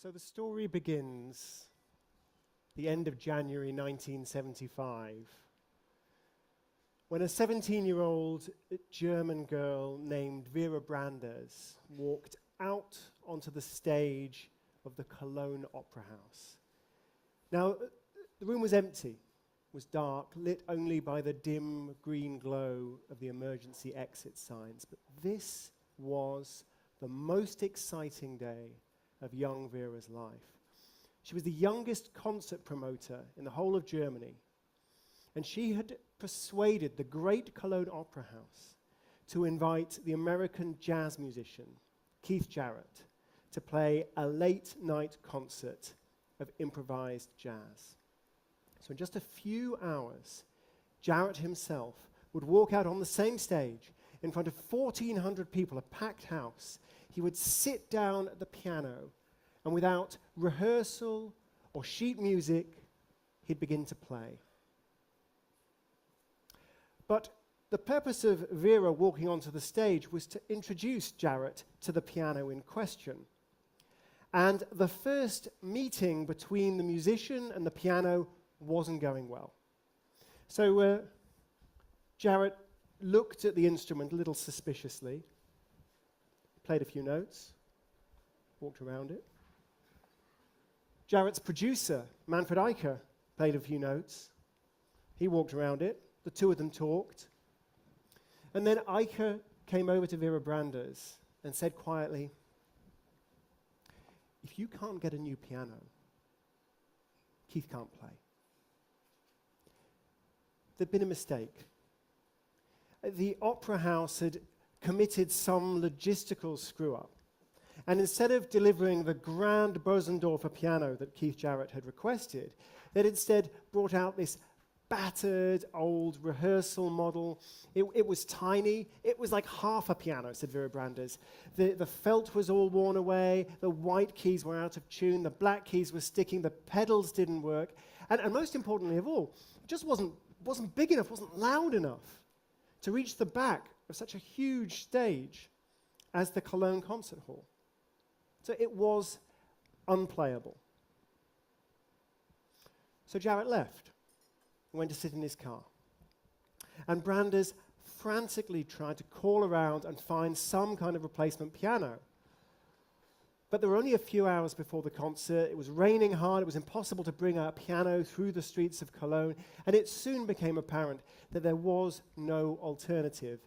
So the story begins the end of January 1975, when a 17-year-old German girl named Vera Brandes walked out onto the stage of the Cologne Opera House. Now, the room was empty, was dark, lit only by the dim green glow of the emergency exit signs. But this was the most exciting day of young Vera's life. She was the youngest concert promoter in the whole of Germany, and she had persuaded the great Cologne Opera House to invite the American jazz musician Keith Jarrett to play a late-night concert of improvised jazz. So in just a few hours, Jarrett himself would walk out on the same stage in front of 1,400 people, a packed house. He would sit down at the piano, and without rehearsal or sheet music, he'd begin to play. But the purpose of Vera walking onto the stage was to introduce Jarrett to the piano in question. And the first meeting between the musician and the piano wasn't going well. So Jarrett looked at the instrument a little suspiciously, played a few notes, walked around it. Jarrett's producer, Manfred Eicher, played a few notes. He walked around it. The two of them talked. And then Eicher came over to Vera Brandes and said quietly, "If you can't get a new piano, Keith can't play." There'd been a mistake. The opera house had committed some logistical screw-up. And instead of delivering the grand Bosendorfer piano that Keith Jarrett had requested, they'd instead brought out this battered old rehearsal model. It was tiny. It was like half a piano, said Vera Brandes. The felt was all worn away. The white keys were out of tune. The black keys were sticking. The pedals didn't work. And most importantly of all, it just wasn't big enough, wasn't loud enough to reach the back of such a huge stage as the Cologne Concert Hall. So it was unplayable. So Jarrett left and went to sit in his car. And Brandes frantically tried to call around and find some kind of replacement piano. But there were only a few hours before the concert. It was raining hard. It was impossible to bring a piano through the streets of Cologne. And it soon became apparent that there was no alternative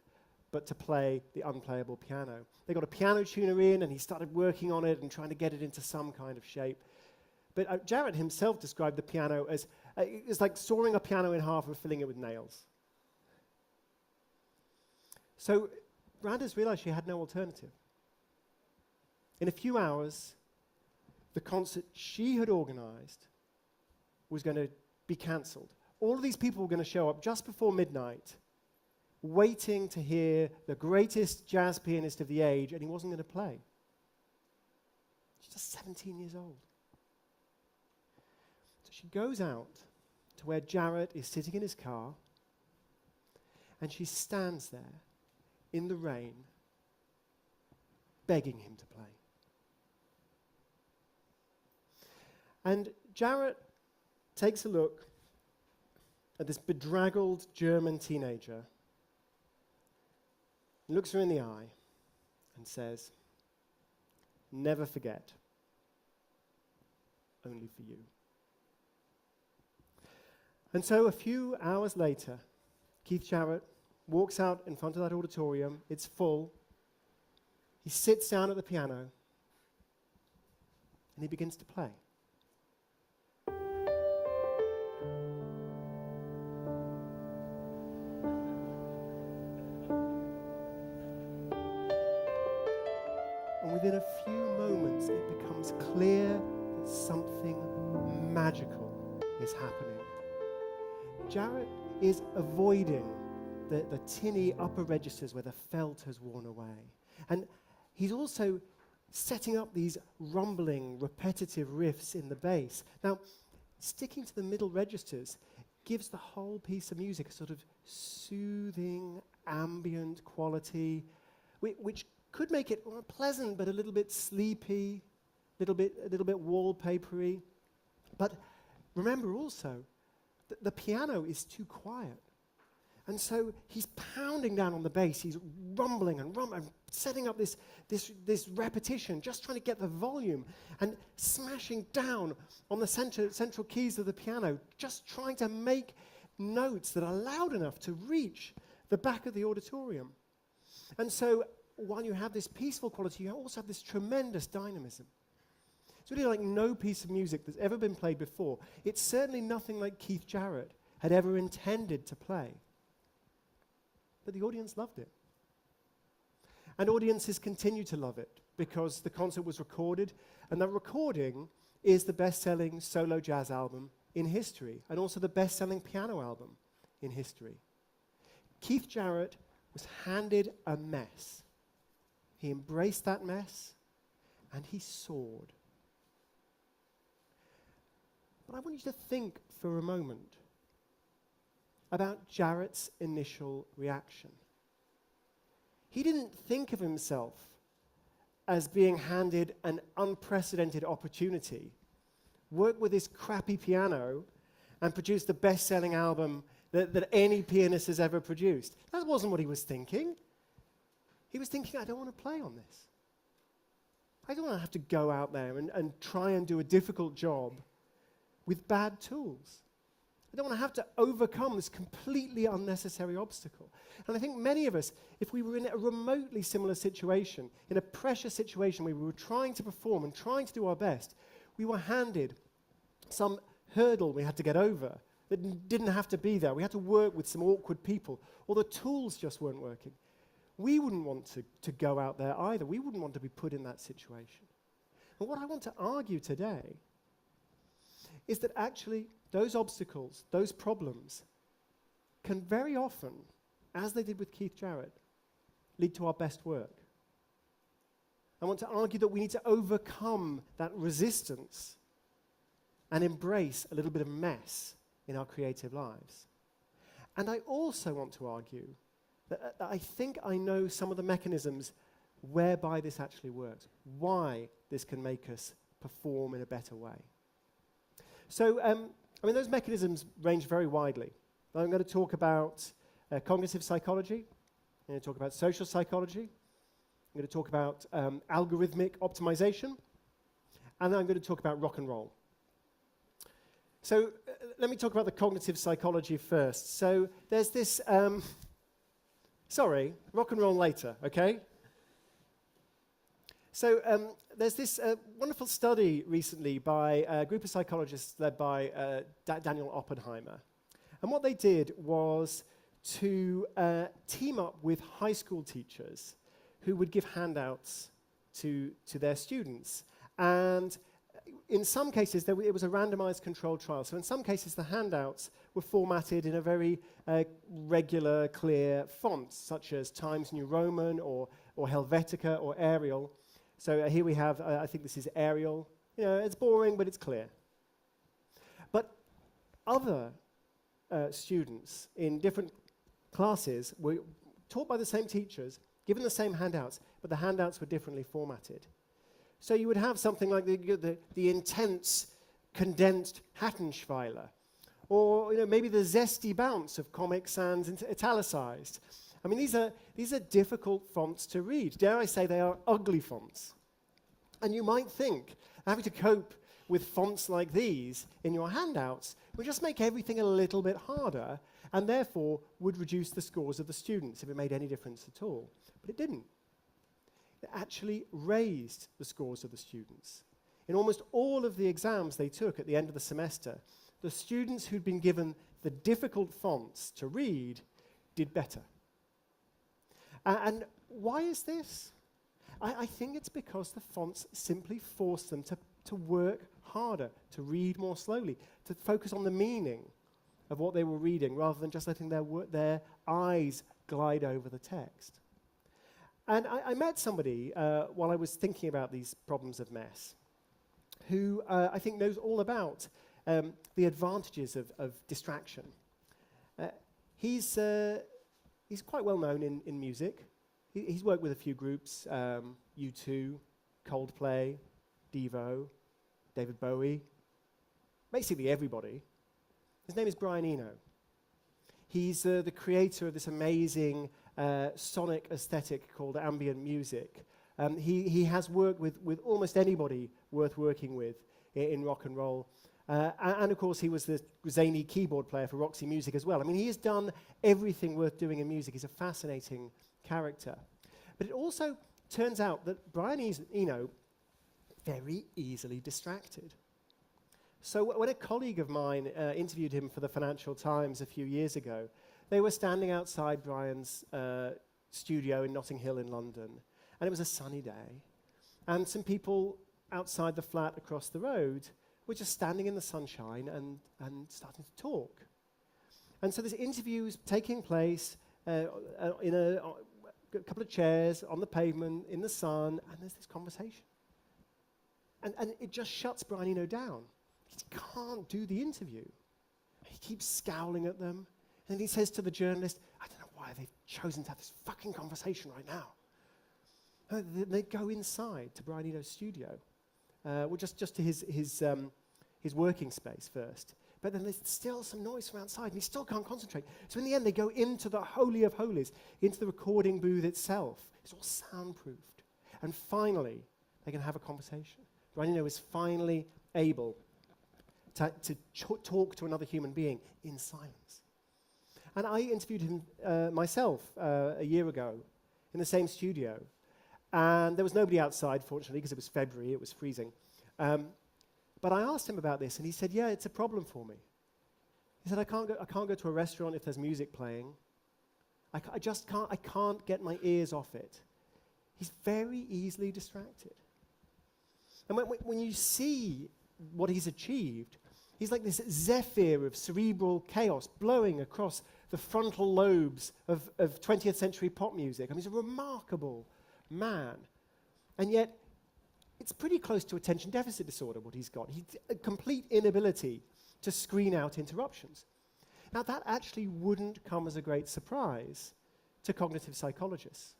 but to play the unplayable piano. They got a piano tuner in, and he started working on it and trying to get it into some kind of shape. But Jarrett himself described the piano as it's like sawing a piano in half and filling it with nails. So Brandes realized she had no alternative. In a few hours, the concert she had organized was going to be cancelled. All of these people were going to show up just before midnight, waiting to hear the greatest jazz pianist of the age, and he wasn't going to play. She's just 17 years old. So she goes out to where Jarrett is sitting in his car, and she stands there in the rain, begging him to play. And Jarrett takes a look at this bedraggled German teenager, looks her in the eye, and says, "Never forget, only for you." And so a few hours later, Keith Jarrett walks out in front of that auditorium. It's full. He sits down at the piano, and he begins to play. And within a few moments, it becomes clear that something magical is happening. Jarrett is avoiding the tinny upper registers where the felt has worn away. And he's also setting up these rumbling, repetitive riffs in the bass. Now, sticking to the middle registers gives the whole piece of music a sort of soothing, ambient quality, which could make it pleasant but a little bit sleepy, a little bit wallpapery. But remember also, the piano is too quiet. And so he's pounding down on the bass, he's rumbling and setting up this repetition, just trying to get the volume, and smashing down on the central keys of the piano, just trying to make notes that are loud enough to reach the back of the auditorium. And so while you have this peaceful quality, you also have this tremendous dynamism. It's really like no piece of music that's ever been played before. It's certainly nothing like Keith Jarrett had ever intended to play. But the audience loved it. And audiences continue to love it because the concert was recorded, and that recording is the best-selling solo jazz album in history, and also the best-selling piano album in history. Keith Jarrett was handed a mess. He embraced that mess, and he soared. But I want you to think for a moment about Jarrett's initial reaction. He didn't think of himself as being handed an unprecedented opportunity, work with his crappy piano, and produce the best-selling album that any pianist has ever produced. That wasn't what he was thinking. He was thinking, I don't want to play on this. I don't want to have to go out there and try and do a difficult job with bad tools. I don't want to have to overcome this completely unnecessary obstacle. And I think many of us, if we were in a remotely similar situation, in a pressure situation where we were trying to perform and trying to do our best, we were handed some hurdle we had to get over that didn't have to be there. We had to work with some awkward people, or the tools just weren't working. We wouldn't want to go out there either. We wouldn't want to be put in that situation. And what I want to argue today is that actually those obstacles, those problems, can very often, as they did with Keith Jarrett, lead to our best work. I want to argue that we need to overcome that resistance and embrace a little bit of mess in our creative lives. And I also want to argue that I think I know some of the mechanisms whereby this actually works, why this can make us perform in a better way. So, those mechanisms range very widely. I'm going to talk about cognitive psychology. I'm going to talk about social psychology. I'm going to talk about algorithmic optimization. And then I'm going to talk about rock and roll. So, let me talk about the cognitive psychology first. So, there's this... rock and roll later, okay? So there's this wonderful study recently by a group of psychologists led by Daniel Oppenheimer. And what they did was to team up with high school teachers who would give handouts to their students. And in some cases, it was a randomized controlled trial. So in some cases, the handouts were formatted in a very regular, clear font, such as Times New Roman or Helvetica or Arial. So here we have, I think this is Arial. You know, it's boring, but it's clear. But other students in different classes were taught by the same teachers, given the same handouts, but the handouts were differently formatted. So you would have something like the intense, condensed Hattenschweiler, or maybe the zesty bounce of Comic Sans italicized. I mean, these are difficult fonts to read. Dare I say they are ugly fonts. And you might think having to cope with fonts like these in your handouts would just make everything a little bit harder, and therefore would reduce the scores of the students if it made any difference at all. But it didn't. It actually raised the scores of the students. In almost all of the exams they took at the end of the semester, the students who'd been given the difficult fonts to read did better. And why is this? I think it's because the fonts simply forced them to work harder, to read more slowly, to focus on the meaning of what they were reading, rather than just letting their eyes glide over the text. And I met somebody while I was thinking about these problems of mess, who I think knows all about the advantages of distraction. He's quite well known in music. He's worked with a few groups, U2, Coldplay, Devo, David Bowie, basically everybody. His name is Brian Eno. He's the creator of this amazing sonic aesthetic called ambient music. He has worked with almost anybody worth working with in rock and roll. And of course, he was the zany keyboard player for Roxy Music as well. I mean, he has done everything worth doing in music. He's a fascinating character. But it also turns out that Brian Eno very easily distracted. So when a colleague of mine interviewed him for the Financial Times a few years ago, they were standing outside Brian's studio in Notting Hill in London, and it was a sunny day, and some people outside the flat across the road were just standing in the sunshine and starting to talk. And so this interview was taking place in a couple of chairs on the pavement in the sun, and there's this conversation. And it just shuts Brian Eno down. He can't do the interview. He keeps scowling at them, and he says to the journalist, I don't know why they've chosen to have this fucking conversation right now. And they go inside to Brian Eno's studio, well, just to his working space first. But then there's still some noise from outside, and he still can't concentrate. So in the end, they go into the Holy of Holies, into the recording booth itself. It's all soundproofed. And finally, they can have a conversation. Brian Eno is finally able to talk to another human being in silence. And I interviewed him myself a year ago in the same studio. And there was nobody outside, fortunately, because it was February, it was freezing. But I asked him about this, and he said, yeah, it's a problem for me. He said, I can't go to a restaurant if there's music playing. I can't get my ears off it. He's very easily distracted. And when you see what he's achieved, he's like this zephyr of cerebral chaos blowing across the frontal lobes of 20th century pop music. I mean, he's a remarkable man. And yet, it's pretty close to attention deficit disorder, what he's got. He's a complete inability to screen out interruptions. Now, that actually wouldn't come as a great surprise to cognitive psychologists.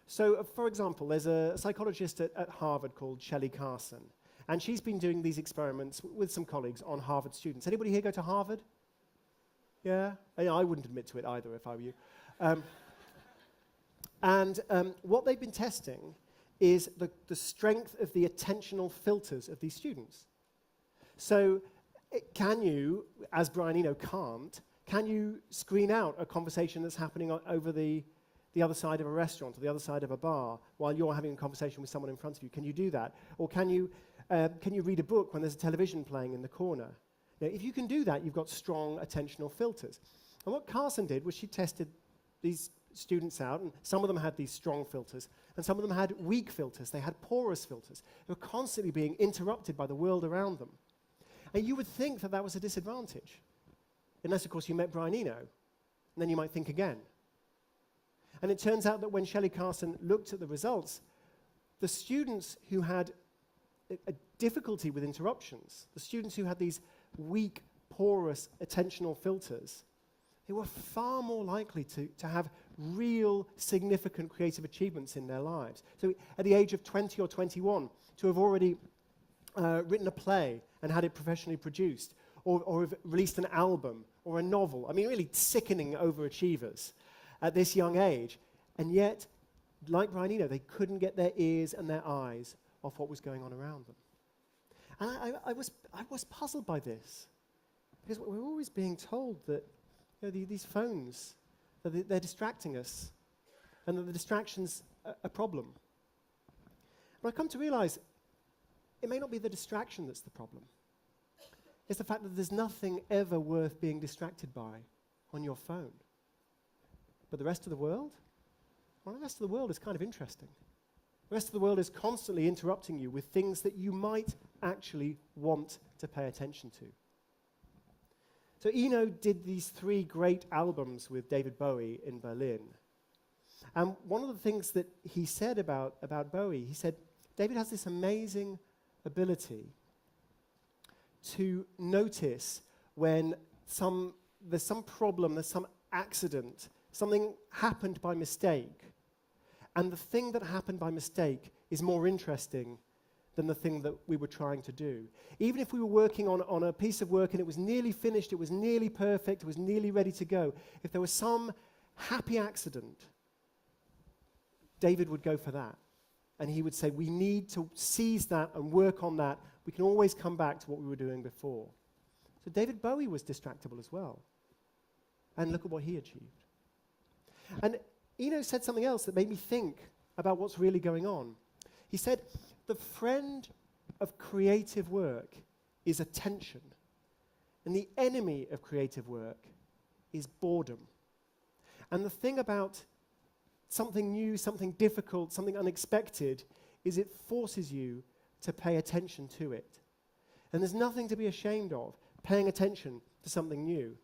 So, for example, there's a psychologist at Harvard called Shelley Carson, and she's been doing these experiments with some colleagues on Harvard students. Anybody here go to Harvard? Yeah? I wouldn't admit to it either if I were you. What they've been testing is the strength of the attentional filters of these students. So, can you, as Brian Eno can't, can you screen out a conversation that's happening over the other side of a restaurant or the other side of a bar while you're having a conversation with someone in front of you? Can you do that? Or can you read a book when there's a television playing in the corner? Now, if you can do that, you've got strong attentional filters. And what Carson did was she tested these students out, and some of them had these strong filters, and some of them had weak filters. They had porous filters. They were constantly being interrupted by the world around them. And you would think that that was a disadvantage, unless, of course, you met Brian Eno, and then you might think again. And it turns out that when Shelley Carson looked at the results, the students who had a difficulty with interruptions, the students who had these weak, porous attentional filters, they were far more likely to have real significant creative achievements in their lives. So at the age of 20 or 21, to have already written a play and had it professionally produced, or have released an album or a novel. I mean, really sickening overachievers at this young age. And yet, like Brian Eno, they couldn't get their ears and their eyes off what was going on around them. And I was puzzled by this, because we're always being told that these phones, they're distracting us, and that the distraction's a problem. But I come to realize it may not be the distraction that's the problem. It's the fact that there's nothing ever worth being distracted by on your phone. But the rest of the world? Well, the rest of the world is kind of interesting. The rest of the world is constantly interrupting you with things that you might actually want to pay attention to. So Eno did these 3 great albums with David Bowie in Berlin. And one of the things that he said about Bowie, he said, David has this amazing ability to notice when there's some problem, there's some accident, something happened by mistake, and the thing that happened by mistake is more interesting than the thing that we were trying to do. Even if we were working on a piece of work and it was nearly finished, it was nearly perfect, it was nearly ready to go, if there was some happy accident, David would go for that. And he would say, we need to seize that and work on that. We can always come back to what we were doing before. So David Bowie was distractible as well. And look at what he achieved. And Eno said something else that made me think about what's really going on. He said, the friend of creative work is attention. And the enemy of creative work is boredom. And the thing about something new, something difficult, something unexpected, is it forces you to pay attention to it. And there's nothing to be ashamed of, paying attention to something new.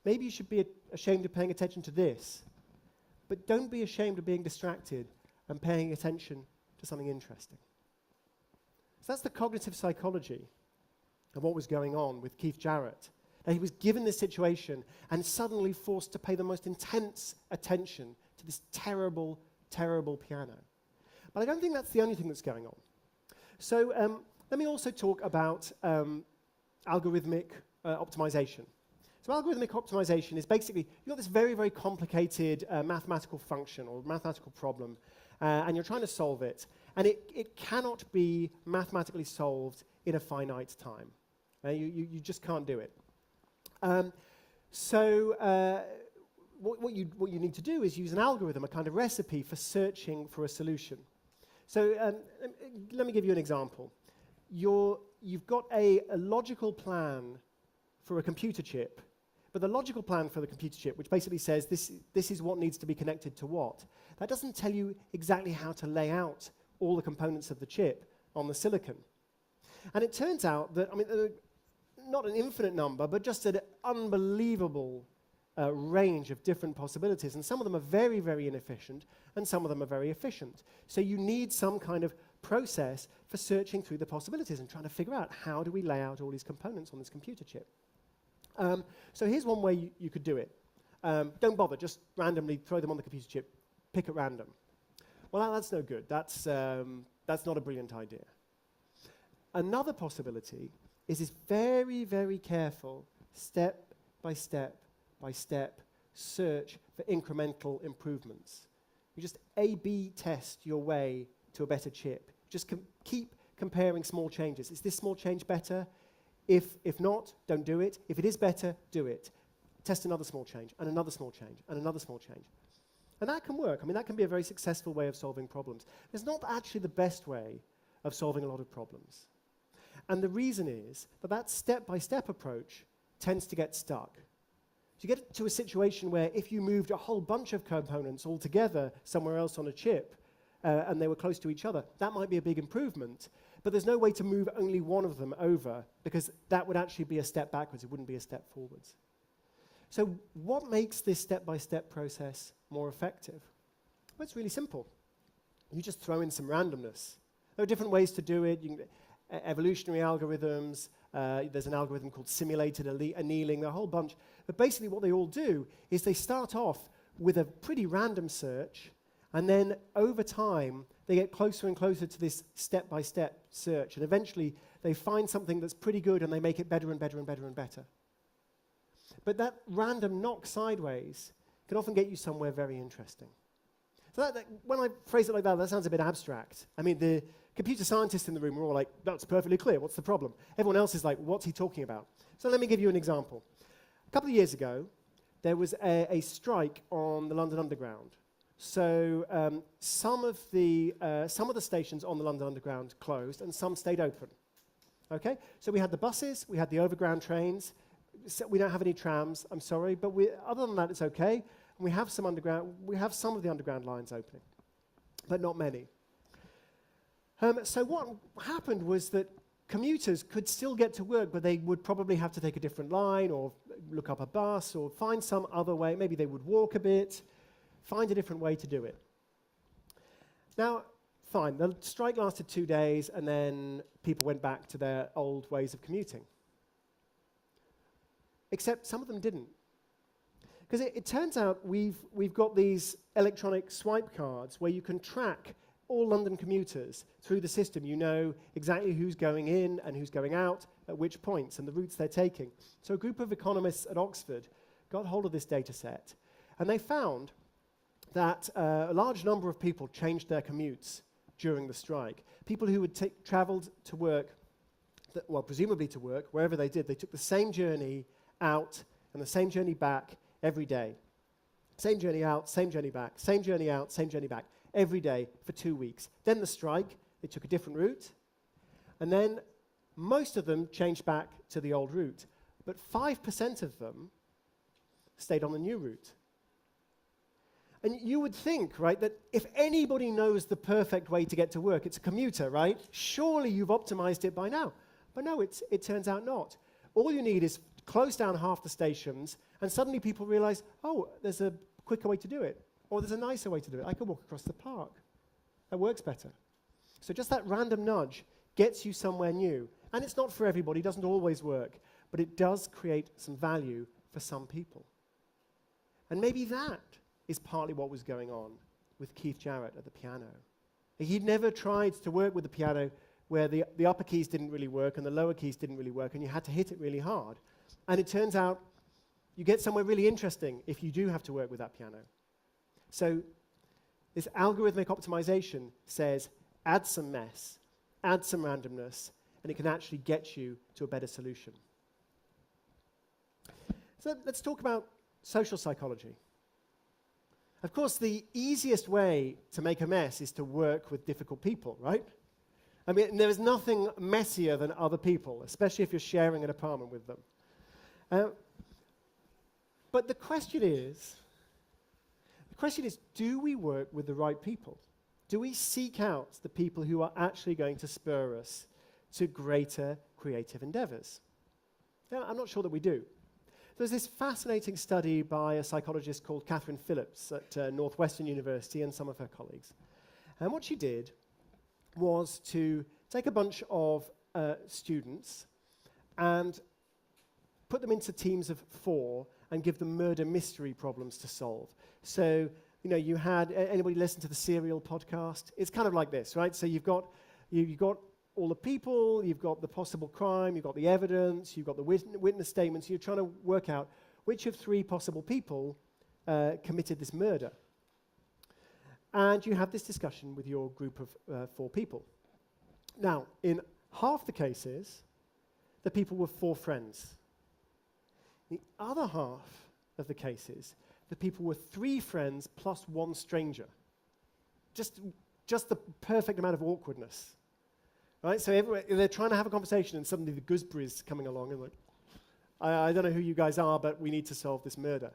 Maybe you should be ashamed of paying attention to this, but don't be ashamed of being distracted and paying attention to something interesting. So that's the cognitive psychology of what was going on with Keith Jarrett. That he was given this situation and suddenly forced to pay the most intense attention to this terrible, terrible piano. But I don't think that's the only thing that's going on. So let me also talk about algorithmic optimization. So algorithmic optimization is basically, you've got this very, very complicated mathematical function or mathematical problem, and you're trying to solve it, and it cannot be mathematically solved in a finite time. You just can't do it. What you need to do is use an algorithm, a kind of recipe for searching for a solution. So let me give you an example. You've got a logical plan for a computer chip, but the logical plan for the computer chip, which basically says this is what needs to be connected to what, that doesn't tell you exactly how to lay out all the components of the chip on the silicon. And it turns out that, not an infinite number, but just an unbelievable range of different possibilities. And some of them are very, very inefficient, and some of them are very efficient. So you need some kind of process for searching through the possibilities and trying to figure out how do we lay out all these components on this computer chip. So here's one way you could do it. Don't bother, just randomly throw them on the computer chip, pick at random. Well, that's no good. That's not a brilliant idea. Another possibility is this very, very careful, step-by-step search for incremental improvements. You just A/B test your way to a better chip. Just keep comparing small changes. Is this small change better? If not, don't do it. If it is better, do it. Test another small change, and another small change, and another small change. And that can work. That can be a very successful way of solving problems. It's not actually the best way of solving a lot of problems. And the reason is that step-by-step approach tends to get stuck. So you get to a situation where if you moved a whole bunch of components all together somewhere else on a chip, and they were close to each other, that might be a big improvement, but there's no way to move only one of them over, because that would actually be a step backwards, it wouldn't be a step forwards. So what makes this step-by-step process more effective? Well, it's really simple. You just throw in some randomness. There are different ways to do it. Evolutionary algorithms, there's an algorithm called simulated annealing, a whole bunch. But basically what they all do is they start off with a pretty random search, and then over time they get closer and closer to this step-by-step search, and eventually they find something that's pretty good and they make it better and better and better and better. But that random knock sideways can often get you somewhere very interesting. So when I phrase it like that sounds a bit abstract. The computer scientists in the room were all like, that's perfectly clear, what's the problem? Everyone else is like, what's he talking about? So let me give you an example. A couple of years ago, there was a strike on the London Underground. So some of the stations on the London Underground closed and some stayed open. Okay? So we had the buses, we had the overground trains. So we don't have any trams, I'm sorry, but other than that, it's okay. And we have some of the underground lines opening, but not many. So what happened was that commuters could still get to work, but they would probably have to take a different line or look up a bus or find some other way. Maybe they would walk a bit, find a different way to do it. Now, fine, the strike lasted 2 days, and then people went back to their old ways of commuting. Except some of them didn't. Because it turns out we've got these electronic swipe cards where you can track all London commuters through the system. You know exactly who's going in and who's going out at which points and the routes they're taking. So a group of economists at Oxford got hold of this data set, and they found that a large number of people changed their commutes during the strike. People who had travelled to work, well, presumably to work, wherever they did, they took the same journey out and the same journey back every day. Same journey out, same journey back, same journey out, same journey back, every day for 2 weeks. Then the strike, they took a different route, and then most of them changed back to the old route. But 5% of them stayed on the new route. And you would think, right, that if anybody knows the perfect way to get to work, it's a commuter, right? Surely you've optimized it by now. But no, it turns out not. All you need is close down half the stations, and suddenly people realize, oh, there's a quicker way to do it, or there's a nicer way to do it. I can walk across the park. That works better. So just that random nudge gets you somewhere new. And it's not for everybody, it doesn't always work, but it does create some value for some people. And maybe that is partly what was going on with Keith Jarrett at the piano. He'd never tried to work with the piano where the upper keys didn't really work and the lower keys didn't really work, and you had to hit it really hard. And it turns out you get somewhere really interesting if you do have to work with that piano. So this algorithmic optimization says add some mess, add some randomness, and it can actually get you to a better solution. So let's talk about social psychology. Of course, the easiest way to make a mess is to work with difficult people, right? I mean, there is nothing messier than other people, especially if you're sharing an apartment with them. But the question is, do we work with the right people? Do we seek out the people who are actually going to spur us to greater creative endeavors? Now, I'm not sure that we do. There's this fascinating study by a psychologist called Catherine Phillips at Northwestern University and some of her colleagues. And what she did was to take a bunch of students and put them into teams of 4 and give them murder mystery problems to solve. So, you know, you had, anybody listen to the Serial podcast? It's kind of like this, right? So you've got all the people, you've got the possible crime, you've got the evidence, you've got the witness statements, you're trying to work out which of 3 possible people committed this murder. And you have this discussion with your group of 4 people. Now, in half the cases, the people were 4 friends. In the other half of the cases, the people were 3 friends plus 1 stranger. Just the perfect amount of awkwardness. Right? So they're trying to have a conversation, and suddenly the gooseberries coming along, and like, I don't know who you guys are, but we need to solve this murder.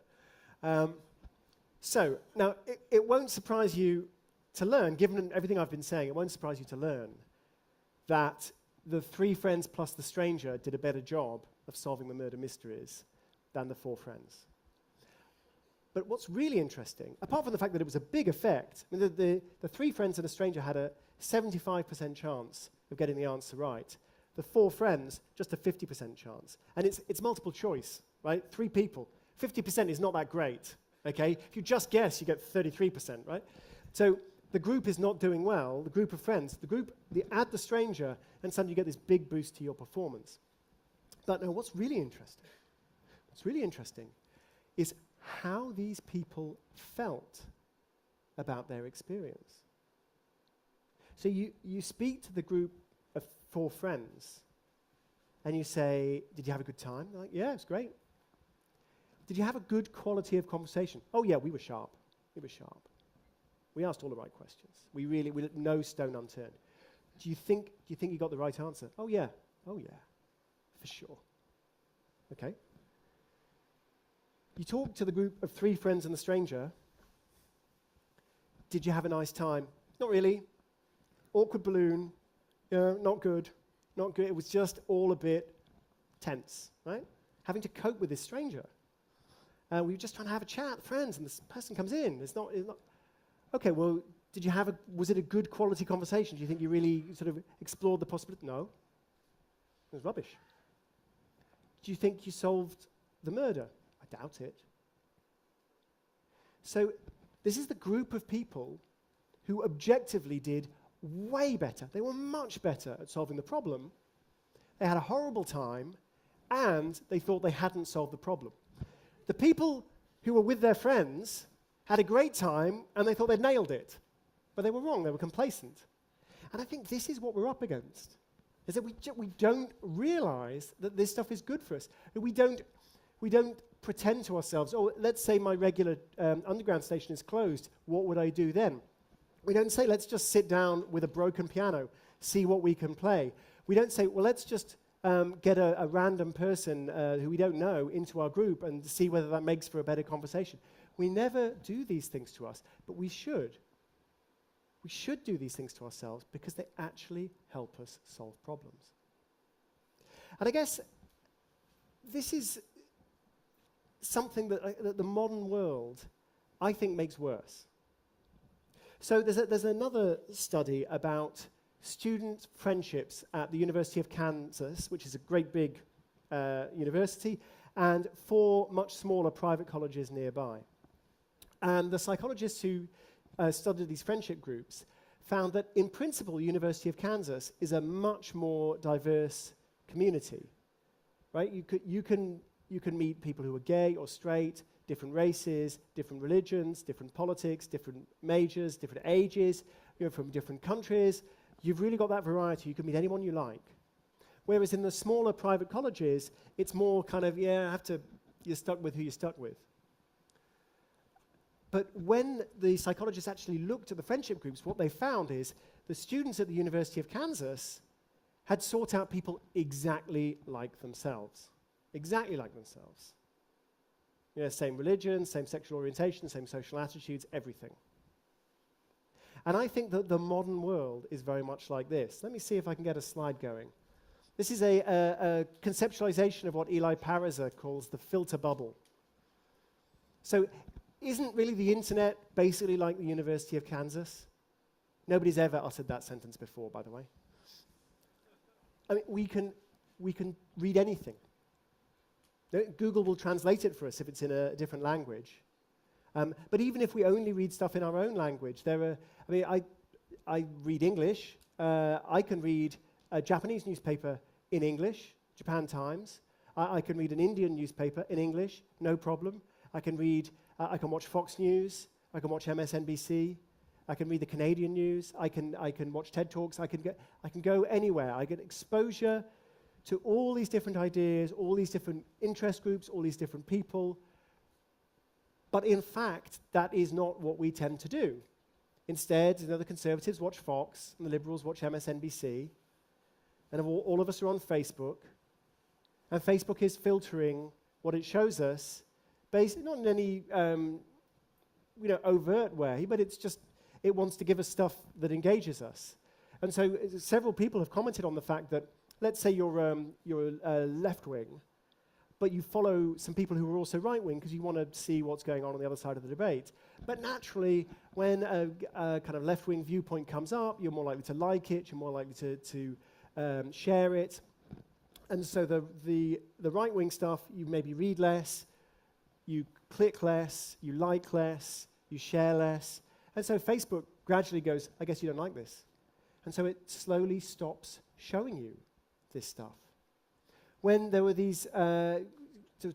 So now it won't surprise you to learn, given everything I've been saying, it won't surprise you to learn that the 3 friends plus the stranger did a better job of solving the murder mysteries than the 4 friends. But what's really interesting, apart from the fact that it was a big effect, I mean, the 3 friends and a stranger had a 75% chance of getting the answer right. The 4 friends, just a 50% chance. And it's multiple choice, right? 3 people. 50% is not that great, okay? If you just guess, you get 33%, right? So the group is not doing well, the group of friends. Add the stranger, and suddenly you get this big boost to your performance. But no, what's really interesting is how these people felt about their experience. So you speak to the group of 4 friends, and you say, did you have a good time? They're like, yeah, it's great. Did you have a good quality of conversation? Oh yeah, we were sharp. We asked all the right questions. We let no stone unturned. Do you think you got the right answer? Oh yeah, for sure. Okay. You talk to the group of 3 friends and the stranger. Did you have a nice time? Not really. Awkward balloon. Not good. It was just all a bit tense, right? Having to cope with this stranger. We were just trying to have a chat, friends, and this person comes in. It's not. Okay, well, was it a good quality conversation? Do you think you really sort of explored the possibility? No. It was rubbish. Do you think you solved the murder? I doubt it. So this is the group of people who objectively did way better. They were much better at solving the problem. They had a horrible time, and they thought they hadn't solved the problem. The people who were with their friends had a great time, and they thought they'd nailed it. But they were wrong. They were complacent. And I think this is what we're up against, is that we don't realize that this stuff is good for us. That we don't pretend to ourselves, oh, let's say my regular underground station is closed. What would I do then? We don't say, let's just sit down with a broken piano, see what we can play. We don't say, well, let's just get a random person who we don't know into our group and see whether that makes for a better conversation. We never do these things to us, but we should. We should do these things to ourselves because they actually help us solve problems. And I guess this is something that the modern world, I think, makes worse. So there's another study about student friendships at the University of Kansas, which is a great big university, and 4 much smaller private colleges nearby. And the psychologists who studied these friendship groups found that, in principle, the University of Kansas is a much more diverse community. Right? You can meet people who are gay or straight, different races, different religions, different politics, different majors, different ages, from different countries. You've really got that variety. You can meet anyone you like. Whereas in the smaller private colleges, it's more kind of, you're stuck with who you're stuck with. But when the psychologists actually looked at the friendship groups, what they found is the students at the University of Kansas had sought out people exactly like themselves. Exactly like themselves. Same religion, same sexual orientation, same social attitudes, everything. And I think that the modern world is very much like this. Let me see if I can get a slide going. This is a conceptualization of what Eli Pariser calls the filter bubble. So isn't really the internet basically like the University of Kansas? Nobody's ever uttered that sentence before, by the way. I mean, we can read anything. Google will translate it for us if it's in a different language. But even if we only read stuff in our own language, I read English. I can read a Japanese newspaper in English, Japan Times. I can read an Indian newspaper in English, no problem. I can watch Fox News. I can watch MSNBC. I can read the Canadian news. I can watch TED Talks. I can go anywhere. I get exposure to all these different ideas, all these different interest groups, all these different people. But in fact, that is not what we tend to do. Instead, the conservatives watch Fox, and the liberals watch MSNBC, and all of us are on Facebook, and Facebook is filtering what it shows us, basically not in any overt way, but it wants to give us stuff that engages us. And so several people have commented on the fact that, let's say you're left-wing, but you follow some people who are also right-wing because you want to see what's going on the other side of the debate. But naturally, when a kind of left-wing viewpoint comes up, you're more likely to like it, you're more likely to share it. And so the right-wing stuff, you maybe read less, you click less, you like less, you share less. And so Facebook gradually goes, I guess you don't like this. And so it slowly stops showing you this stuff. When there were these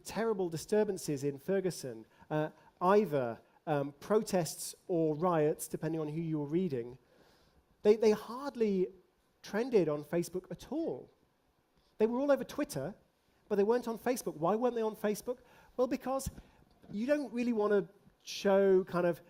terrible disturbances in Ferguson, either protests or riots, depending on who you were reading, they hardly trended on Facebook at all. They were all over Twitter, but they weren't on Facebook. Why weren't they on Facebook? Well, because you don't really want to show kind of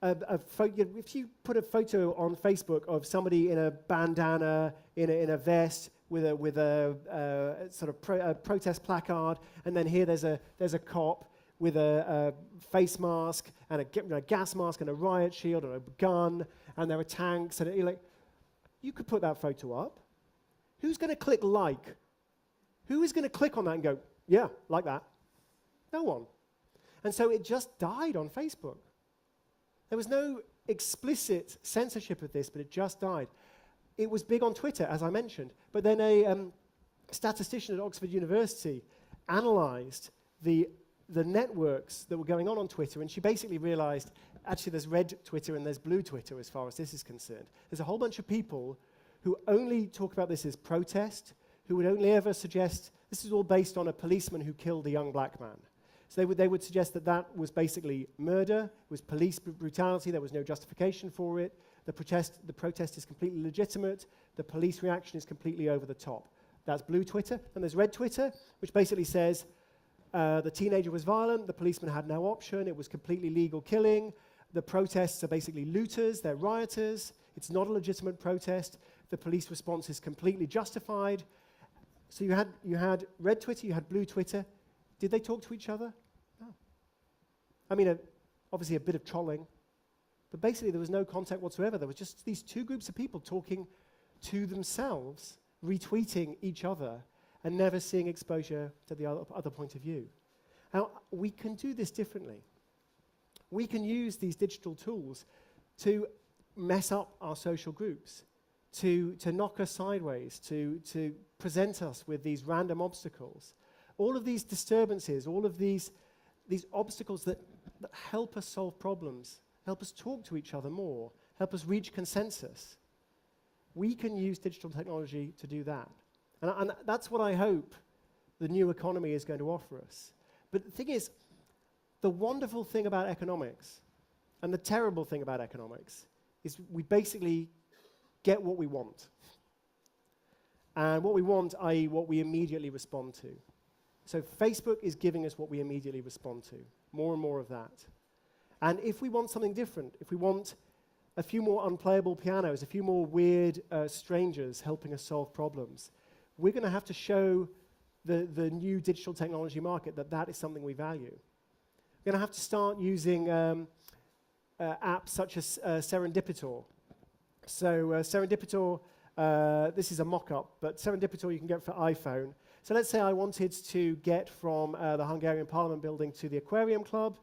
if you put a photo on Facebook of somebody in a bandana, in a vest, with a sort of protest placard, and then here there's a cop with a face mask and a gas mask and a riot shield and a gun, and there are tanks, and you're like, you could put that photo up. Who's going to click like? Who is going to click on that and go, yeah, like that? No one. And so it just died on Facebook. There was no explicit censorship of this, but it just died. It was big on Twitter, as I mentioned, but then a statistician at Oxford University analyzed the the networks that were going on Twitter, and she basically realized, actually there's red Twitter and there's blue Twitter as far as this is concerned. There's a whole bunch of people who only talk about this as protest, who would only ever suggest, this is all based on a policeman who killed a young black man. So they would suggest that that was basically murder, it was police brutality, there was no justification for it, the protest is completely legitimate, the police reaction is completely over the top. That's blue Twitter. And there's red Twitter, which basically says the teenager was violent, the policeman had no option, it was completely legal killing, the protests are basically looters, they're rioters, it's not a legitimate protest, the police response is completely justified. So you had red Twitter, you had blue Twitter. Did they talk to each other? No. I mean, obviously a bit of trolling, but basically there was no contact whatsoever. There was just these two groups of people talking to themselves, retweeting each other, and never seeing exposure to the other point of view. Now, we can do this differently. We can use these digital tools to mess up our social groups, to knock us sideways, to present us with these random obstacles. All of these disturbances, all of these obstacles that help us solve problems, help us talk to each other more, help us reach consensus. We can use digital technology to do that. And that's what I hope the new economy is going to offer us. But the thing is, the wonderful thing about economics and the terrible thing about economics is we basically get what we want. And what we want, i.e. what we immediately respond to. So Facebook is giving us what we immediately respond to, more and more of that. And if we want something different, if we want a few more unplayable pianos, a few more weird strangers helping us solve problems, we're going to have to show the new digital technology market that is something we value. We're going to have to start using apps such as Serendipitor. So Serendipitor, this is a mock-up, but Serendipitor you can get for iPhone. So let's say I wanted to get from the Hungarian Parliament building to the Aquarium Club.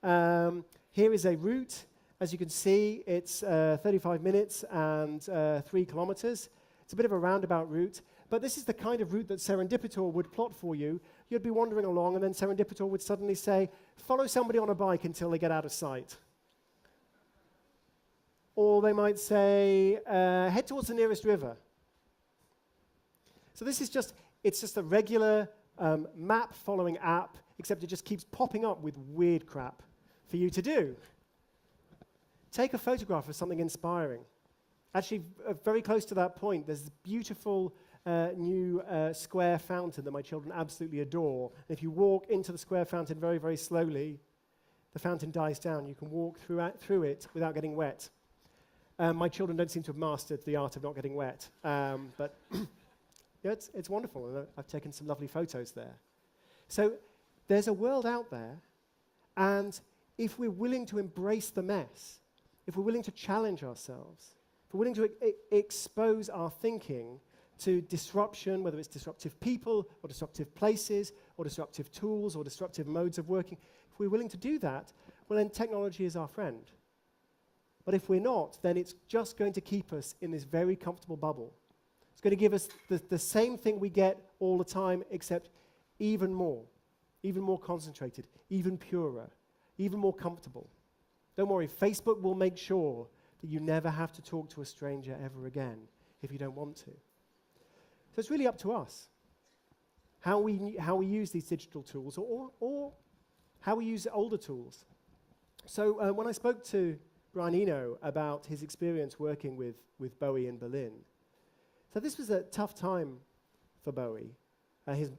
Here is a route. As you can see, it's 35 minutes and 3 kilometers. It's a bit of a roundabout route, but this is the kind of route that Serendipitor would plot for you. You'd be wandering along, and then Serendipitor would suddenly say, follow somebody on a bike until they get out of sight. Or they might say, head towards the nearest river. So this is just, it's just a regular map-following app, except it just keeps popping up with weird crap for you to do. Take a photograph of something inspiring. Actually, very close to that point, there's this beautiful new square fountain that my children absolutely adore. And if you walk into the square fountain very, very slowly, the fountain dies down. You can walk through it without getting wet. My children don't seem to have mastered the art of not getting wet, but yeah, it's wonderful, and I've taken some lovely photos there. So there's a world out there, and if we're willing to embrace the mess, if we're willing to challenge ourselves, if we're willing to expose our thinking to disruption, whether it's disruptive people, or disruptive places, or disruptive tools, or disruptive modes of working, if we're willing to do that, well then technology is our friend. But if we're not, then it's just going to keep us in this very comfortable bubble. It's going to give us the same thing we get all the time, except even more concentrated, even purer, even more comfortable. Don't worry, Facebook will make sure that you never have to talk to a stranger ever again if you don't want to. So it's really up to us how we use these digital tools or how we use older tools. So when I spoke to Brian Eno about his experience working with Bowie in Berlin. So this was a tough time for Bowie.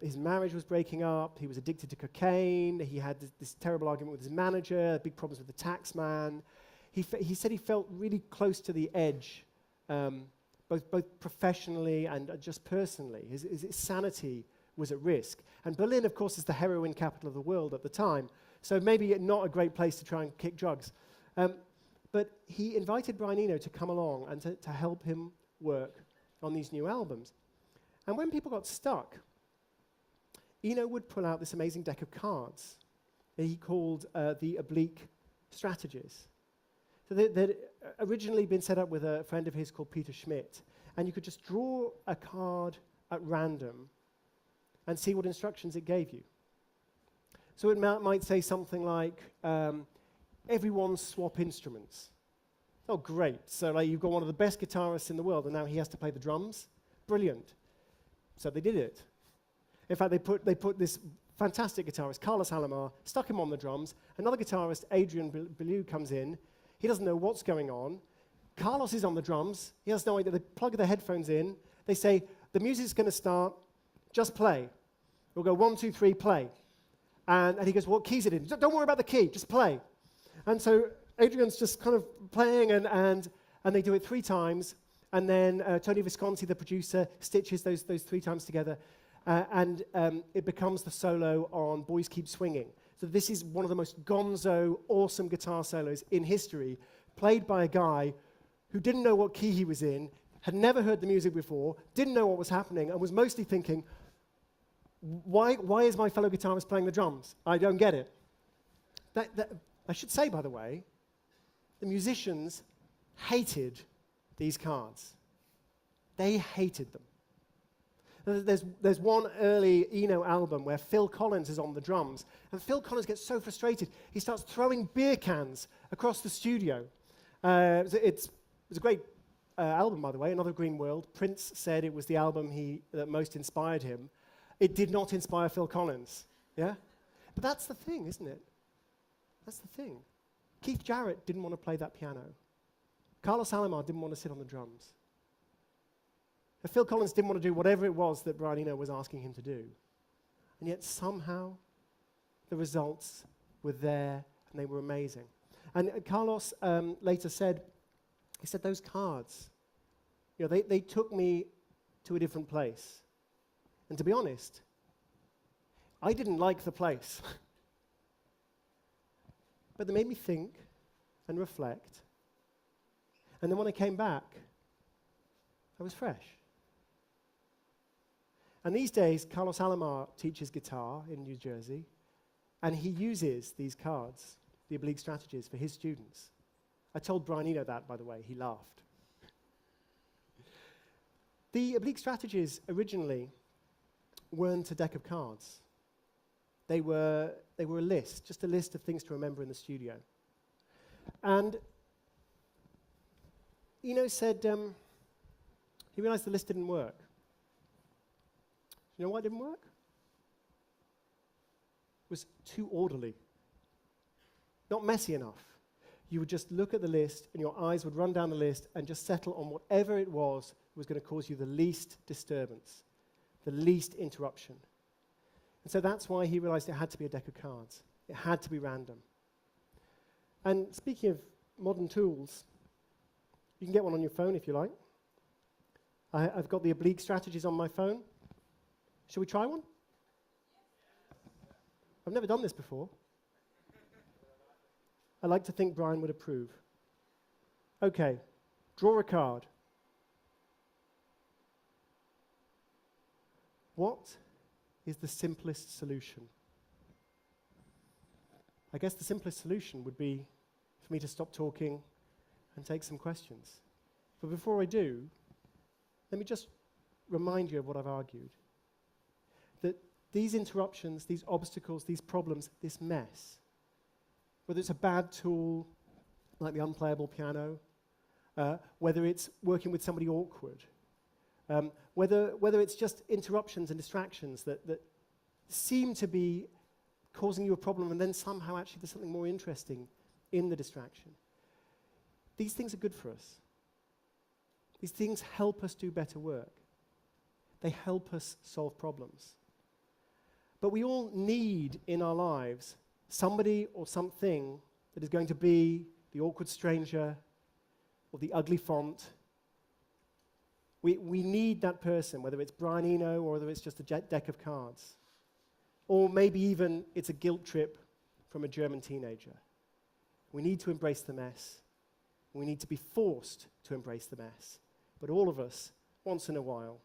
His marriage was breaking up, he was addicted to cocaine, he had this terrible argument with his manager, big problems with the tax man. He said he felt really close to the edge, both professionally and just personally. His sanity was at risk. And Berlin, of course, is the heroin capital of the world at the time, so maybe not a great place to try and kick drugs. But he invited Brian Eno to come along and to help him work on these new albums. And when people got stuck, Eno would pull out this amazing deck of cards that he called the oblique strategies. So they'd originally been set up with a friend of his called Peter Schmidt, and you could just draw a card at random and see what instructions it gave you. So it might say something like, everyone swap instruments. Oh, great. So like, you've got one of the best guitarists in the world, and now he has to play the drums? Brilliant. So they did it. In fact, they put this fantastic guitarist, Carlos Alomar, stuck him on the drums. Another guitarist, Adrian Belew, comes in. He doesn't know what's going on. Carlos is on the drums. He has no idea. They plug the headphones in. They say, the music's going to start. Just play. We'll go 1, 2, 3, play. And he goes, what key's it in? Don't worry about the key. Just play. And so Adrian's just kind of playing, and they do it 3 times. And then Tony Visconti, the producer, stitches those 3 times together. And it becomes the solo on Boys Keep Swinging. So this is one of the most gonzo, awesome guitar solos in history, played by a guy who didn't know what key he was in, had never heard the music before, didn't know what was happening, and was mostly thinking, why is my fellow guitarist playing the drums? I don't get it. I should say, by the way, the musicians hated these cards. They hated them. There's one early Eno album where Phil Collins is on the drums, and Phil Collins gets so frustrated, he starts throwing beer cans across the studio. It's a great album, by the way, Another Green World. Prince said it was the album that most inspired him. It did not inspire Phil Collins, yeah? But that's the thing, isn't it? That's the thing. Keith Jarrett didn't want to play that piano. Carlos Alomar didn't want to sit on the drums. And Phil Collins didn't want to do whatever it was that Brian Eno was asking him to do. And yet somehow the results were there, and they were amazing. And Carlos later said, he said, those cards, they took me to a different place. And to be honest, I didn't like the place. But they made me think and reflect. And then when I came back, I was fresh. And these days, Carlos Alomar teaches guitar in New Jersey, and he uses these cards, the oblique strategies, for his students. I told Brian Eno that, by the way. He laughed. The oblique strategies originally weren't a deck of cards. They were a list, just a list of things to remember in the studio. And Eno said he realized the list didn't work. You know why it didn't work? It was too orderly. Not messy enough. You would just look at the list, and your eyes would run down the list and just settle on whatever it was going to cause you the least disturbance, the least interruption. And so that's why he realized it had to be a deck of cards. It had to be random. And speaking of modern tools, you can get one on your phone if you like. I've got the oblique strategies on my phone. Shall we try one? I've never done this before. I like to think Brian would approve. Okay, draw a card. What is the simplest solution? I guess the simplest solution would be for me to stop talking and take some questions. But before I do, let me just remind you of what I've argued. That these interruptions, these obstacles, these problems, this mess, whether it's a bad tool like the unplayable piano, whether it's working with somebody awkward, whether it's just interruptions and distractions that seem to be causing you a problem, and then somehow actually there's something more interesting in the distraction. These things are good for us. These things help us do better work. They help us solve problems. But we all need in our lives somebody or something that is going to be the awkward stranger or the ugly font. We need that person, whether it's Brian Eno or whether it's just a deck of cards. Or maybe even it's a guilt trip from a German teenager. We need to embrace the mess. We need to be forced to embrace the mess. But all of us, once in a while,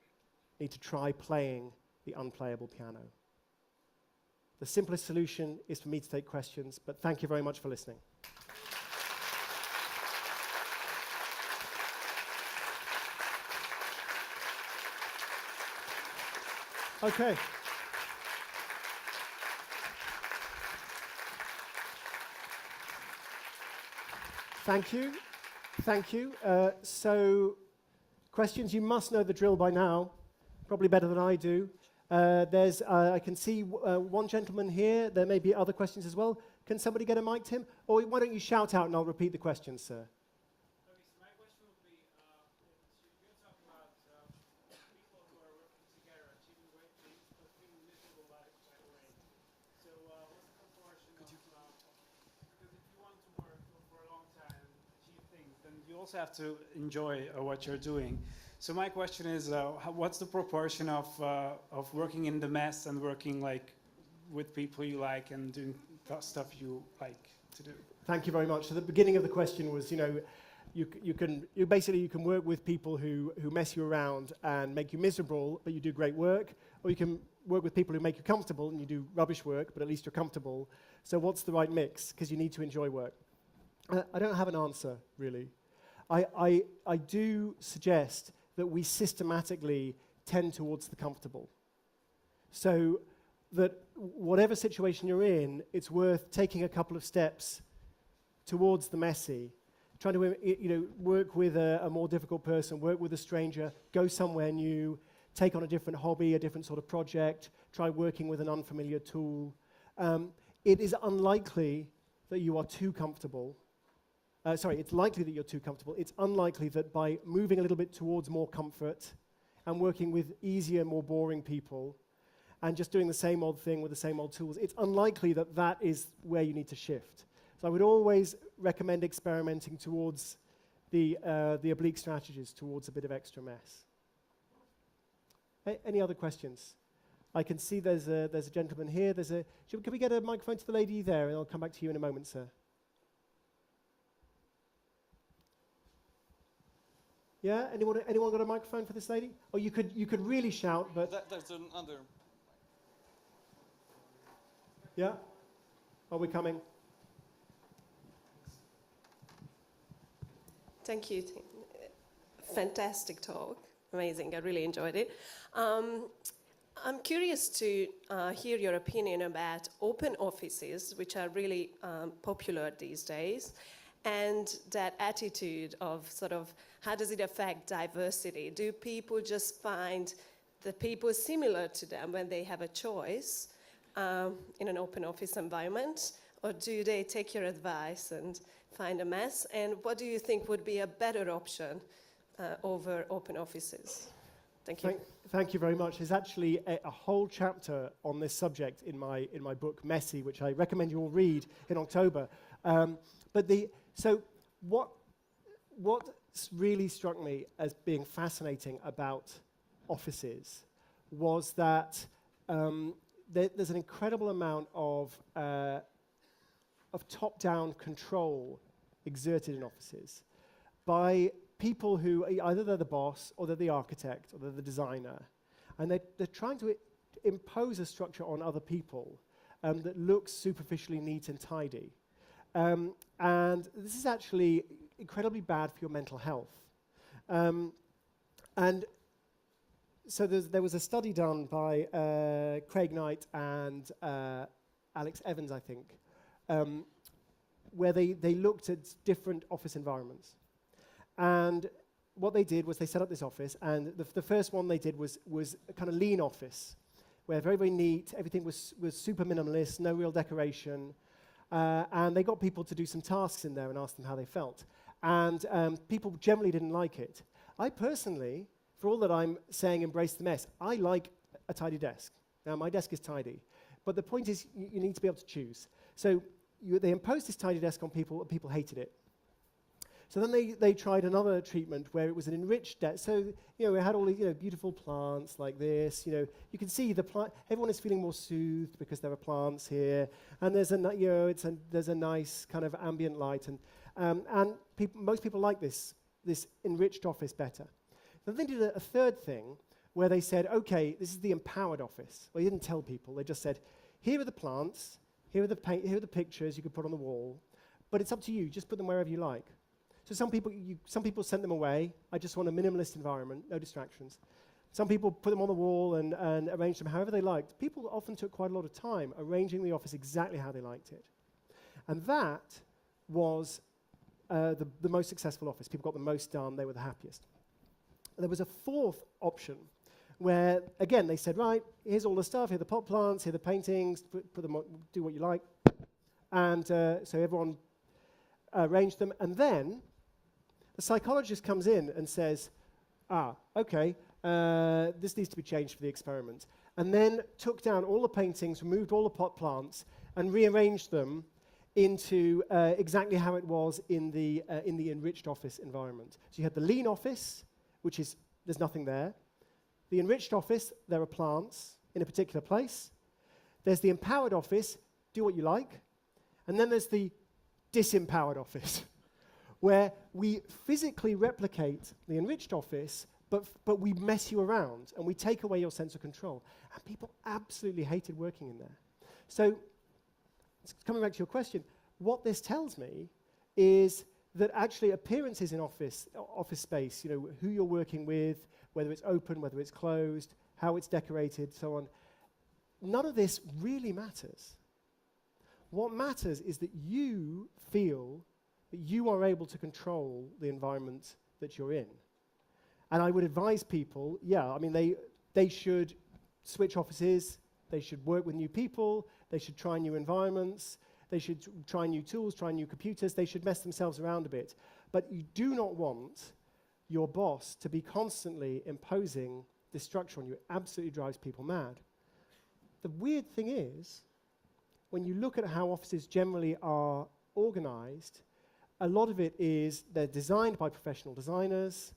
need to try playing the unplayable piano. The simplest solution is for me to take questions, but thank you very much for listening. Okay. Thank you. Thank you. So, questions, you must know the drill by now, probably better than I do. I can see one gentleman here. There may be other questions as well. Can somebody get a mic to him? Or why don't you shout out and I'll repeat the question, sir. Okay, so my question would be, you're talking about people who are working together, achieving great things, but feeling miserable by the way. So what's the proportion because if you want to work for a long time and achieve things, then you also have to enjoy what you're doing. So my question is, what's the proportion of working in the mess and working like with people you like and doing stuff you like to do? Thank you very much. So the beginning of the question was, you can work with people who mess you around and make you miserable, but you do great work, or you can work with people who make you comfortable and you do rubbish work, but at least you're comfortable. So what's the right mix? Because you need to enjoy work. I don't have an answer, really. I do suggest that we systematically tend towards the comfortable. So that whatever situation you're in, it's worth taking a couple of steps towards the messy, trying to work with a more difficult person, work with a stranger, go somewhere new, take on a different hobby, a different sort of project, try working with an unfamiliar tool. It is unlikely that you are too comfortable. It's likely that you're too comfortable. It's unlikely that by moving a little bit towards more comfort and working with easier, more boring people, and just doing the same old thing with the same old tools, it's unlikely that that is where you need to shift. So I would always recommend experimenting towards the oblique strategies, towards a bit of extra mess. Any other questions? I can see there's a gentleman here. Can we get a microphone to the lady there, and I'll come back to you in a moment, sir. Yeah, anyone got a microphone for this lady? Or you could really shout, but there's another. Yeah? Are we coming? Thank you. Fantastic talk. Amazing. I really enjoyed it. I'm curious to hear your opinion about open offices, which are really popular these days, and that attitude of sort of how does it affect diversity? Do people just find the people similar to them when they have a choice in an open office environment, or do they take your advice and find a mess? And what do you think would be a better option over open offices? Thank you. Thank you very much. There's actually a whole chapter on this subject in my book, Messy, which I recommend you all read in October. So what really struck me as being fascinating about offices was that there's an incredible amount of top-down control exerted in offices by people who either they're the boss or they're the architect or they're the designer, and they're trying to impose a structure on other people that looks superficially neat and tidy. And this is actually incredibly bad for your mental health. And so there was a study done by Craig Knight and Alex Evans, I think, where they looked at different office environments. And what they did was they set up this office, and the first one they did was a kind of lean office, where very, very neat, everything was super minimalist, no real decoration. And they got people to do some tasks in there and asked them how they felt. And people generally didn't like it. I personally, for all that I'm saying embrace the mess, I like a tidy desk. Now, my desk is tidy. But the point is, you need to be able to choose. So they imposed this tidy desk on people, and people hated it. So then they tried another treatment where it was an enriched desk. So, we had all these, beautiful plants like this. You can see everyone is feeling more soothed because there are plants here. And there's a nice kind of ambient light. And most people like this enriched office better. Then they did a third thing where they said, okay, this is the empowered office. Well, they didn't tell people. They just said, here are the plants, here are the pictures you could put on the wall, but it's up to you. Just put them wherever you like. So some people sent them away. I just want a minimalist environment, no distractions. Some people put them on the wall and arranged them however they liked. People often took quite a lot of time arranging the office exactly how they liked it. And that was the most successful office. People got the most done, they were the happiest. There was a fourth option where, again, they said, right, here's all the stuff, here are the pot plants, here are the paintings, put them on, do what you like. And so everyone arranged them. And then the psychologist comes in and says, okay, this needs to be changed for the experiment. And then took down all the paintings, removed all the pot plants, and rearranged them into exactly how it was in the enriched office environment. So you had the lean office, which is, there's nothing there. The enriched office, there are plants in a particular place. There's the empowered office, do what you like. And then there's the disempowered office, where we physically replicate the enriched office, but we mess you around, and we take away your sense of control. And people absolutely hated working in there. So, coming back to your question, what this tells me is that actually appearances in office space, you know, who you're working with, whether it's open, whether it's closed, how it's decorated, so on, none of this really matters. What matters is that you feel that you are able to control the environment that you're in. And I would advise people, I mean, they should switch offices, they should work with new people, they should try new environments, they should try new tools, try new computers, they should mess themselves around a bit. But you do not want your boss to be constantly imposing this structure on you. It absolutely drives people mad. The weird thing is, when you look at how offices generally are organized, a lot of it is they're designed by professional designers,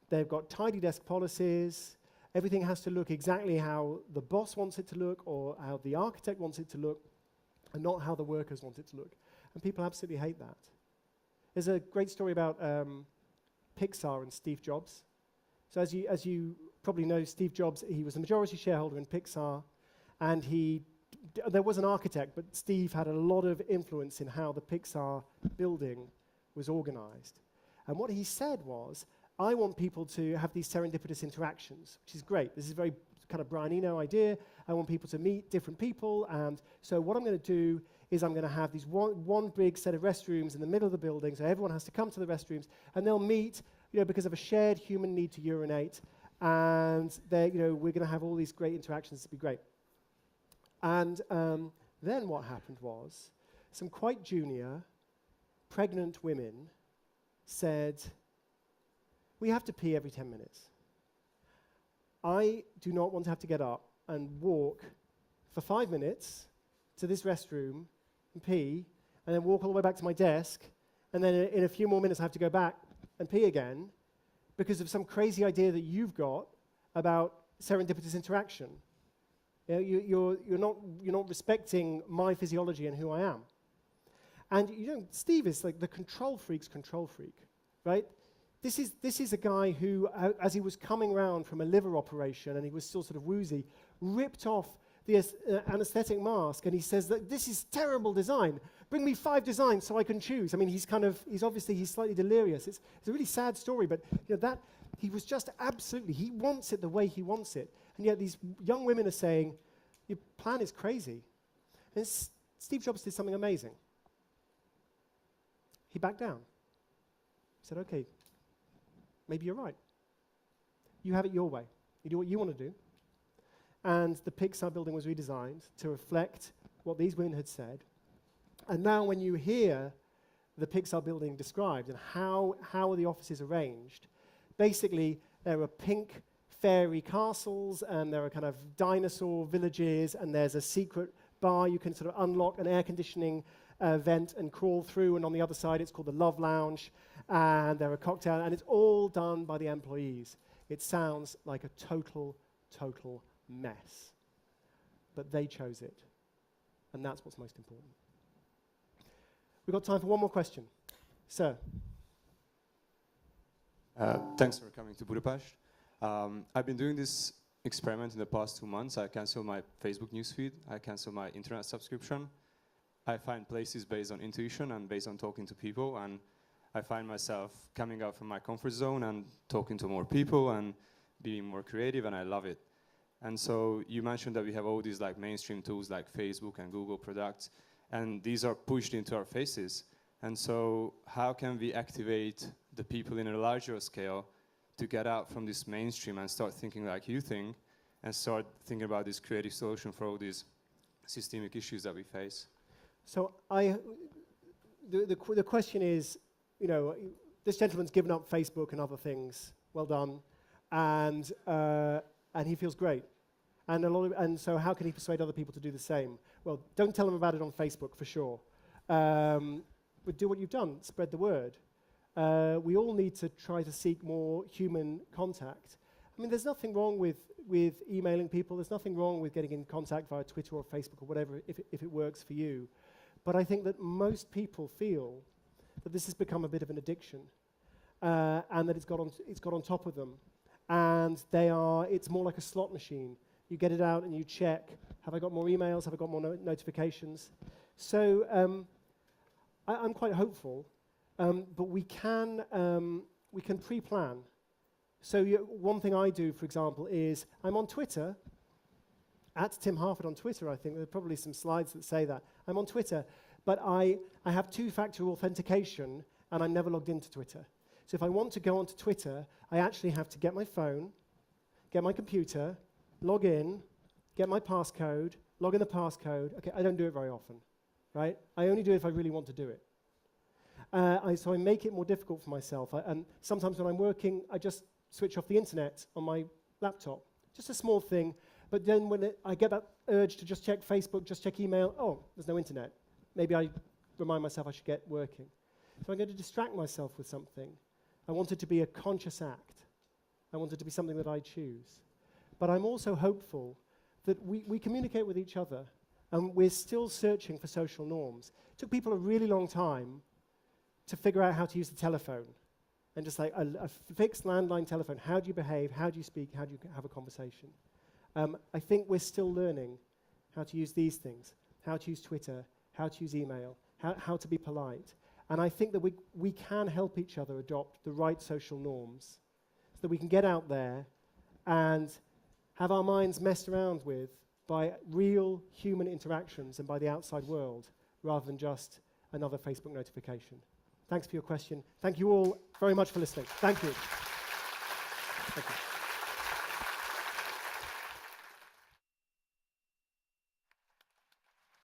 they've got tidy desk policies, everything has to look exactly how the boss wants it to look or how the architect wants it to look, and not how the workers want it to look. And people absolutely hate that. There's a great story about Pixar and Steve Jobs. So as you probably know, Steve Jobs, he was the majority shareholder in Pixar, and there was an architect, but Steve had a lot of influence in how the Pixar building was organized. And what he said was, I want people to have these serendipitous interactions, which is great. This is a very kind of Brian Eno idea. I want people to meet different people, and so what I'm going to do is I'm going to have these one big set of restrooms in the middle of the building, so everyone has to come to the restrooms, and they'll meet, you know, because of a shared human need to urinate, and you know, we're going to have all these great interactions. It'll be great. And then what happened was, some quite junior, pregnant women said, we have to pee every 10 minutes. I do not want to have to get up and walk for 5 minutes to this restroom and pee, and then walk all the way back to my desk, and then in a few more minutes I have to go back and pee again because of some crazy idea that you've got about serendipitous interaction. You know, you're not respecting my physiology and who I am. And you know, Steve is like the control freak's control freak, right? This is a guy who, as he was coming round from a liver operation and he was still sort of woozy, ripped off the anesthetic mask, and he says that this is terrible design. Bring me 5 designs so I can choose. I mean, he's obviously slightly delirious. It's a really sad story, but you know, that he was just absolutely, he wants it the way he wants it. And yet these young women are saying, your plan is crazy. And Steve Jobs did something amazing. He backed down. He said, okay, maybe you're right. You have it your way. You do what you want to do. And the Pixar building was redesigned to reflect what these women had said. And now when you hear the Pixar building described and how are the offices arranged, basically there are pink fairy castles, and there are kind of dinosaur villages, and there's a secret bar you can sort of unlock an air conditioning vent and crawl through, and on the other side it's called the Love Lounge, and there are cocktails, and it's all done by the employees. It sounds like a total mess. But they chose it, and that's what's most important. We've got time for one more question. Sir. Thanks for coming to Budapest. I've been doing this experiment in the past 2 months. I canceled my Facebook newsfeed. I canceled my internet subscription. I find places based on intuition and based on talking to people, and I find myself coming out from my comfort zone and talking to more people and being more creative, and I love it. And so you mentioned that we have all these like mainstream tools like Facebook and Google products, and these are pushed into our faces. And so how can we activate the people in a larger scale to get out from this mainstream and start thinking like you think, and start thinking about this creative solution for all these systemic issues that we face? So the question is, you know, this gentleman's given up Facebook and other things. Well done, and he feels great. And so how can he persuade other people to do the same? Well, don't tell them about it on Facebook for sure. But do what you've done, spread the word. We all need to try to seek more human contact. I mean, there's nothing wrong with emailing people. There's nothing wrong with getting in contact via Twitter or Facebook or whatever, if it works for you. But I think that most people feel that this has become a bit of an addiction, and that it's got on top of them. And it's more like a slot machine. You get it out and you check, have I got more emails, have I got more notifications? So I'm quite hopeful, but we can pre-plan. So one thing I do, for example, is I'm on Twitter, at Tim Harford on Twitter, I think. There are probably some slides that say that. I'm on Twitter, but I have two-factor authentication, and I'm never logged into Twitter. So if I want to go onto Twitter, I actually have to get my phone, get my computer, log in, get my passcode, log in the passcode. Okay, I don't do it very often, right? I only do it if I really want to do it. So I make it more difficult for myself. And sometimes when I'm working, I just switch off the internet on my laptop. Just a small thing. But then when I get that urge to just check Facebook, just check email, oh, there's no internet. Maybe I remind myself I should get working. So I'm going to distract myself with something. I want it to be a conscious act. I want it to be something that I choose. But I'm also hopeful that we communicate with each other, and we're still searching for social norms. It took people a really long time to figure out how to use the telephone. And just like a fixed landline telephone, how do you behave, how do you speak, how do you have a conversation? I think we're still learning how to use these things, how to use Twitter, how to use email, how to be polite. And I think that we can help each other adopt the right social norms so that we can get out there and have our minds messed around with by real human interactions and by the outside world, rather than just another Facebook notification. Thanks for your question. Thank you all very much for listening. Thank you. Thank you.